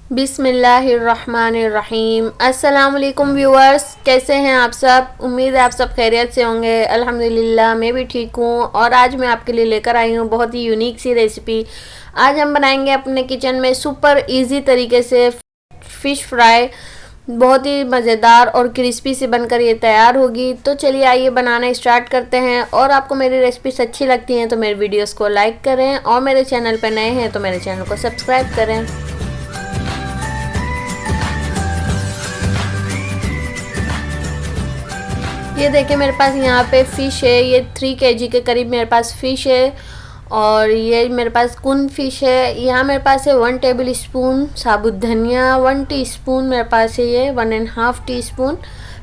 बिस्मिल्लाहिर्रहमानिर्रहीम। अस्सलाम वालेकुम व्यूअर्स, कैसे हैं आप सब। उम्मीद है आप सब खैरियत से होंगे। अल्हम्दुलिल्लाह मैं भी ठीक हूँ। और आज मैं आपके लिए लेकर आई हूँ बहुत ही यूनिक सी रेसिपी। आज हम बनाएंगे अपने किचन में सुपर इजी तरीके से फ़िश फ्राई। बहुत ही मज़ेदार और क्रिस्पी से बनकर ये तैयार होगी। तो चलिए आइए बनाना स्टार्ट करते हैं। और आपको मेरी रेसिपीज अच्छी लगती हैं तो मेरे वीडियोस को लाइक करें, और मेरे चैनल पर नए हैं तो मेरे चैनल को सब्सक्राइब करें। ये देखिए मेरे पास यहाँ पे फ़िश है। ये 3 kg के करीब मेरे पास फ़िश है। और ये मेरे पास कुन फ़िश है। यहाँ मेरे पास है 1 टेबल स्पून साबुत धनिया, 1 टीस्पून मेरे पास है ये 1.5 टीस्पून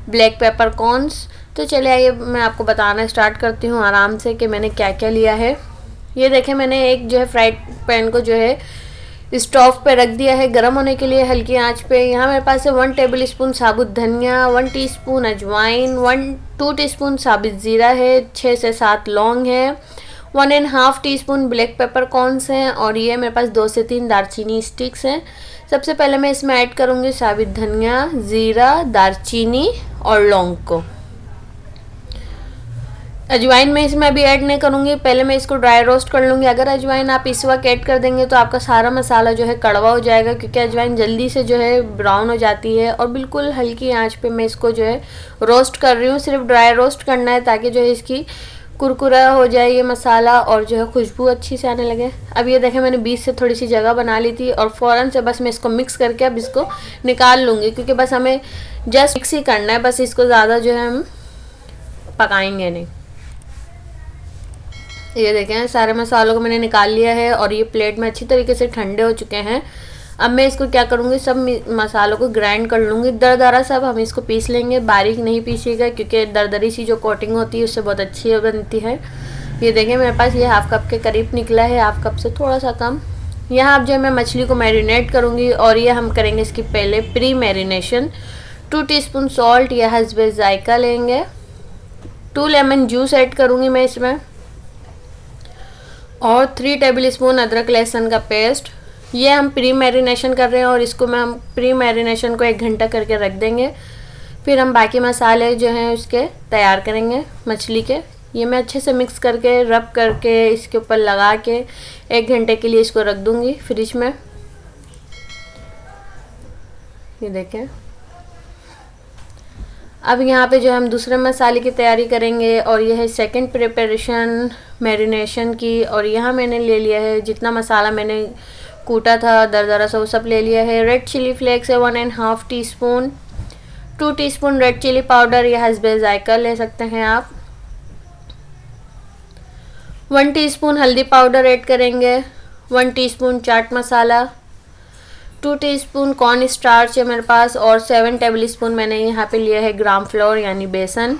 ब्लैक पेपर कॉर्न्स। तो चलिए आइए मैं आपको बताना स्टार्ट करती हूँ आराम से कि मैंने क्या क्या लिया है। ये देखें मैंने एक जो है फ्राइड पैन को जो है स्टोव पे रख दिया है गर्म होने के लिए हल्की आंच पे। यहाँ मेरे पास है 1 टेबल स्पून साबुत धनिया, 1 टीस्पून अजवाइन, 2 टीस्पून साबित ज़ीरा है, 6 से 7 लौंग है, 1.5 टीस्पून ब्लैक पेपर कॉर्न्स हैं, और ये मेरे पास 2 से 3 दालचीनी स्टिक्स हैं। सबसे पहले मैं इसमें ऐड करूँगी साबित धनिया, ज़ीरा, दालचीनी और लौंग को। अजवाइन मैं इसमें अभी ऐड नहीं करूँगी, पहले मैं इसको ड्राई रोस्ट कर लूँगी। अगर अजवाइन आप इस वक्त ऐड कर देंगे तो आपका सारा मसाला जो है कड़वा हो जाएगा, क्योंकि अजवाइन जल्दी से जो है ब्राउन हो जाती है। और बिल्कुल हल्की आंच पे मैं इसको जो है रोस्ट कर रही हूँ। सिर्फ ड्राई रोस्ट करना है ताकि जो है इसकी कुरकुरा हो जाए ये मसाला, और जो है खुशबू अच्छी से आने लगे। अब ये देखें मैंने बीच से थोड़ी सी जगह बना ली थी, और फ़ौरन से बस मैं इसको मिक्स करके अब इसको निकाल लूँगी, क्योंकि बस हमें जस्ट मिक्स ही करना है, बस इसको ज़्यादा जो है हम पकाएंगे नहीं। ये देखें सारे मसालों को मैंने निकाल लिया है, और ये प्लेट में अच्छी तरीके से ठंडे हो चुके हैं। अब मैं इसको क्या करूँगी, सब मसालों को ग्राइंड कर लूँगी दरदरा। सब हम इसको पीस लेंगे, बारीक नहीं पीसीएगा, क्योंकि दरदरी सी जो कोटिंग होती है उससे बहुत अच्छी बनती है। ये देखें मेरे पास ये हाफ़ कप के करीब निकला है, हाफ़ कप से थोड़ा सा कम। यहाँ अब जो है मैं मछली को मैरिनेट करूँगी, और ये हम करेंगे इसकी पहले प्री मैरिनेशन। 2 टीस्पून सॉल्ट या हस्बे जायका लेंगे। 2 लेमन जूस ऐड करूँगी मैं इसमें, और 3 टेबल स्पून अदरक लहसुन का पेस्ट। ये हम प्री मैरिनेशन कर रहे हैं, और इसको मैं हम प्री मैरिनेशन को 1 घंटा करके रख देंगे। फिर हम बाकी मसाले जो हैं उसके तैयार करेंगे मछली के। ये मैं अच्छे से मिक्स करके रब करके इसके ऊपर लगा के 1 घंटे के लिए इसको रख दूँगी फ्रिज में। ये देखें अब यहाँ पे जो हम दूसरे मसाले की तैयारी करेंगे, और यह है सेकंड प्रिपरेशन मैरिनेशन की। और यहाँ मैंने ले लिया है जितना मसाला मैंने कूटा था दरदरा सा, वो सब ले लिया है। रेड चिली फ्लेक्स है 1.5 teaspoon, 2 teaspoon red chilli powder या हस्बे जायका ले सकते हैं आप। 1 टीस्पून हल्दी पाउडर ऐड करेंगे, 1 teaspoon chaat masala, 2 teaspoon corn starch है मेरे पास, और 7 टेबल स्पून मैंने यहाँ पे लिया है ग्राम फ्लोर यानी बेसन।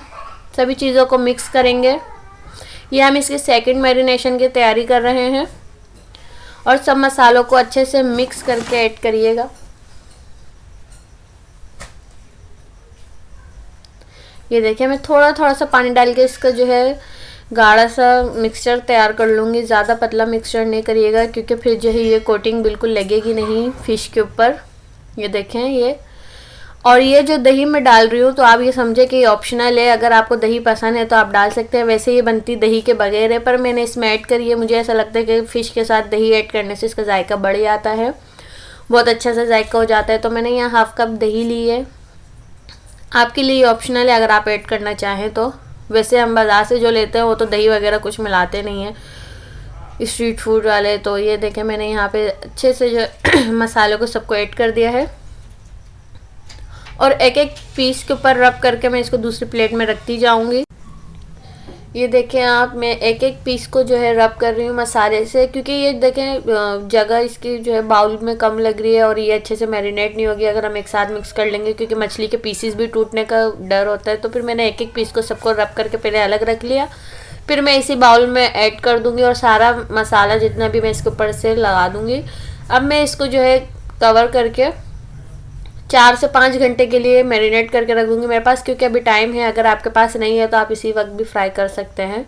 सभी चीज़ों को मिक्स करेंगे। ये हम इसके सेकंड मैरिनेशन की तैयारी कर रहे हैं, और सब मसालों को अच्छे से मिक्स करके ऐड करिएगा। ये देखिए मैं थोड़ा थोड़ा सा पानी डाल के इसका जो है गाढ़ा सा मिक्सचर तैयार कर लूँगी। ज़्यादा पतला मिक्सचर नहीं करिएगा, क्योंकि फिर जो है ये कोटिंग बिल्कुल लगेगी नहीं फ़िश के ऊपर। ये देखें ये, और ये जो दही मैं डाल रही हूँ तो आप ये समझे कि ये ऑप्शनल है। अगर आपको दही पसंद है तो आप डाल सकते हैं, वैसे ये बनती दही के बगैर है, पर मैंने इसमें ऐड करी है। मुझे ऐसा लगता है कि फ़िश के साथ दही ऐड करने से इसका जायका बढ़ जाता है, बहुत अच्छा सा जायका हो जाता है। तो मैंने यहाँ हाफ़ कप दही ली है। आपके लिए ऑप्शनल है अगर आप ऐड करना चाहें तो। वैसे हम बाज़ार से जो लेते हैं वो तो दही वगैरह कुछ मिलाते नहीं हैं स्ट्रीट फूड वाले। तो ये देखें मैंने यहाँ पे अच्छे से जो मसालों को सबको ऐड कर दिया है, और एक एक पीस के ऊपर रब करके मैं इसको दूसरी प्लेट में रखती जाऊँगी। ये देखें आप, मैं एक एक पीस को जो है रब कर रही हूँ मसाले से, क्योंकि ये देखें जगह इसकी जो है बाउल में कम लग रही है, और ये अच्छे से मैरिनेट नहीं होगी अगर हम एक साथ मिक्स कर लेंगे, क्योंकि मछली के पीसीस भी टूटने का डर होता है। तो फिर मैंने एक एक पीस को सबको रब करके पहले अलग रख लिया, फिर मैं इसी बाउल में ऐड कर दूँगी, और सारा मसाला जितना भी मैं इसके ऊपर से लगा दूँगी। अब मैं इसको जो है कवर करके 4 से 5 घंटे के लिए मैरिनेट करके रख दूँगी मेरे पास, क्योंकि अभी टाइम है। अगर आपके पास नहीं है तो आप इसी वक्त भी फ्राई कर सकते हैं।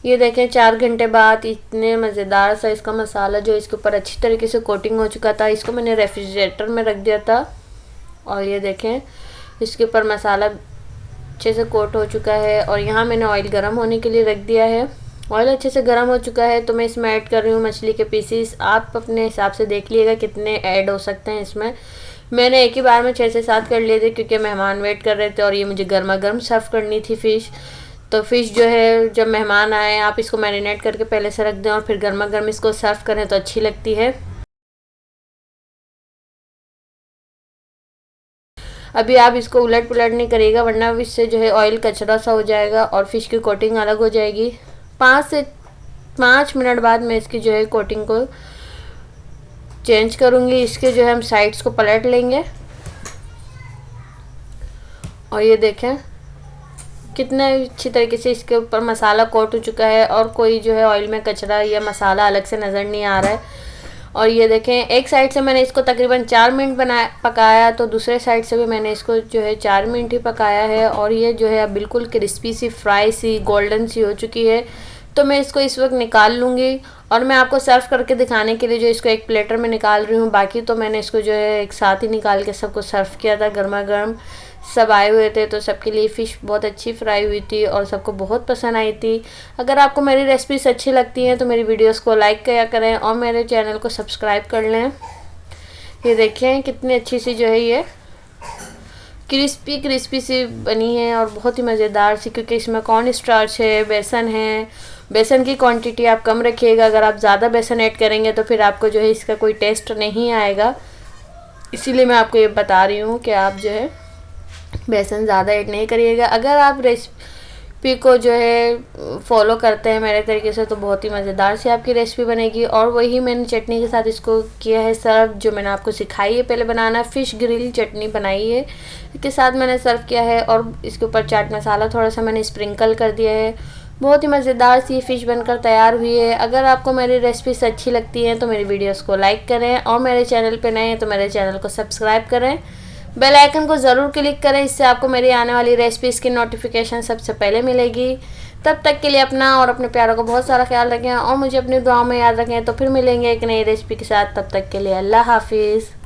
ये देखें 4 घंटे बाद इतने मज़ेदार सा इसका मसाला जो इसके ऊपर अच्छी तरीके से कोटिंग हो चुका था। इसको मैंने रेफ्रिजरेटर में रख दिया था और ये देखें इसके ऊपर मसाला अच्छे से कोट हो चुका है। और यहाँ मैंने ऑयल गर्म होने के लिए रख दिया है। ऑयल अच्छे से गर्म हो चुका है तो मैं इसमें ऐड कर रही हूँ मछली के पीसीस। आप अपने हिसाब से देख लीजिएगा कितने ऐड हो सकते हैं इसमें। मैंने एक ही बार में 6 से 7 कर लिए थे क्योंकि मेहमान वेट कर रहे थे और ये मुझे गर्मा गर्म सर्व करनी थी फ़िश। तो फ़िश जो है जब मेहमान आए आप इसको मैरिनेट करके पहले से रख दें और फिर गर्मा गर्म इसको सर्व करें तो अच्छी लगती है। अभी आप इसको उलट पुलट नहीं करिएगा वरना इससे जो है ऑयल कचरा सा हो जाएगा और फ़िश की कोटिंग अलग हो जाएगी। 5 मिनट बाद मैं इसकी जो है कोटिंग को चेंज करूँगी। इसके जो है हम साइड्स को पलट लेंगे और ये देखें कितने अच्छी तरीके से इसके ऊपर मसाला कोट हो चुका है और कोई जो है ऑयल में कचरा या मसाला अलग से नज़र नहीं आ रहा है। और ये देखें एक साइड से मैंने इसको तकरीबन 4 मिनट पकाया तो दूसरे साइड से भी मैंने इसको जो है 4 मिनट ही पकाया है। और ये जो है अब बिल्कुल क्रिस्पी सी फ्राई सी गोल्डन सी हो चुकी है। तो मैं इसको इस वक्त निकाल लूँगी और मैं आपको सर्व करके दिखाने के लिए जो इसको एक प्लेटर में निकाल रही हूँ। बाकी तो मैंने इसको जो है एक साथ ही निकाल के सबको सर्व किया था। गर्मा गर्म सब आए हुए थे तो सबके लिए फ़िश बहुत अच्छी फ्राई हुई थी और सबको बहुत पसंद आई थी। अगर आपको मेरी रेसिपीज अच्छी लगती हैं तो मेरी वीडियोस को लाइक किया करें और मेरे चैनल को सब्सक्राइब कर लें। ये देखें कितनी अच्छी सी जो है ये क्रिस्पी सी बनी है और बहुत ही मज़ेदार सी, क्योंकि इसमें कॉर्न स्टार्च है, बेसन है। बेसन की क्वांटिटी आप कम रखिएगा, अगर आप ज़्यादा बेसन ऐड करेंगे तो फिर आपको जो है इसका कोई टेस्ट नहीं आएगा। इसीलिए मैं आपको ये बता रही हूँ कि आप जो है बेसन ज़्यादा ऐड नहीं करिएगा। अगर आप रेसिपी को जो है फॉलो करते हैं मेरे तरीके से तो बहुत ही मज़ेदार सी आपकी रेसिपी बनेगी। और वही मैंने चटनी के साथ इसको किया है सर्व, जो मैंने आपको सिखाई है पहले बनाना। फ़िश ग्रिल चटनी बनाई है इसके साथ मैंने सर्व किया है और इसके ऊपर चाट मसाला थोड़ा सा मैंने स्प्रिंकल कर दिया है। बहुत ही मज़ेदार सी फ़िश बनकर तैयार हुई है। अगर आपको मेरी रेसिपीज अच्छी लगती हैं तो मेरी वीडियोस को लाइक करें और मेरे चैनल पे नए हैं तो मेरे चैनल को सब्सक्राइब करें। बेल आइकन को ज़रूर क्लिक करें, इससे आपको मेरी आने वाली रेसिपीज़ की नोटिफिकेशन सबसे पहले मिलेगी। तब तक के लिए अपना और अपने प्यारों को बहुत सारा ख्याल रखें और मुझे अपनी दुआओं में याद रखें। तो फिर मिलेंगे एक नई रेसिपी के साथ, तब तक के लिए अल्लाह हाफिज़।